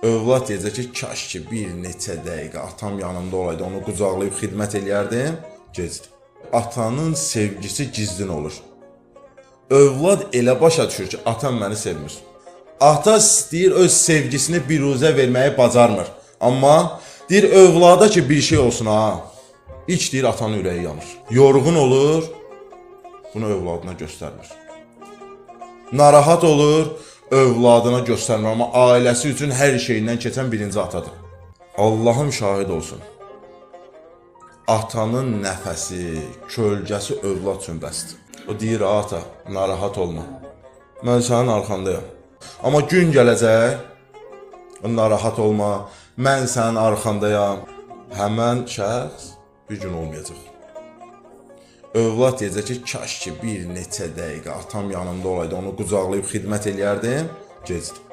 Övlad deyəcək ki, kaş ki bir neçə dəqiqə atam yanımda olaydı, onu qucaqlayıb xidmət eləyərdim. Gecdir. Atanın sevgisi gizlin olur. Övlad elə başa düşür ki, atam məni sevmir. Ata istəyir öz sevgisini biruzə verməyi bacarmır. Amma deyir övlada ki bir şey olsun ha. İlk deyir atanın ürəyi yanır. Yorğun olur, bunu övladına göstərmir. Narahat olur, övladına göstərmir. Amma ailəsi üçün hər şeyindən keçən birinci atadır. Allahım şahid olsun. Atanın nəfəsi, kölgəsi övlad üçün bəsdir. O deyir, ata, narahat olma. Mən sənin arxandayım. Amma gün gələcək, narahat olma, mən sənin arxandayam. Həmən şəxs bir gün olmayacaq. Övlad deyəcək ki, kaş ki bir neçə dəqiqə atam yanımda olaydı, onu qucaqlayıb xidmət eləyərdim. Gecdir.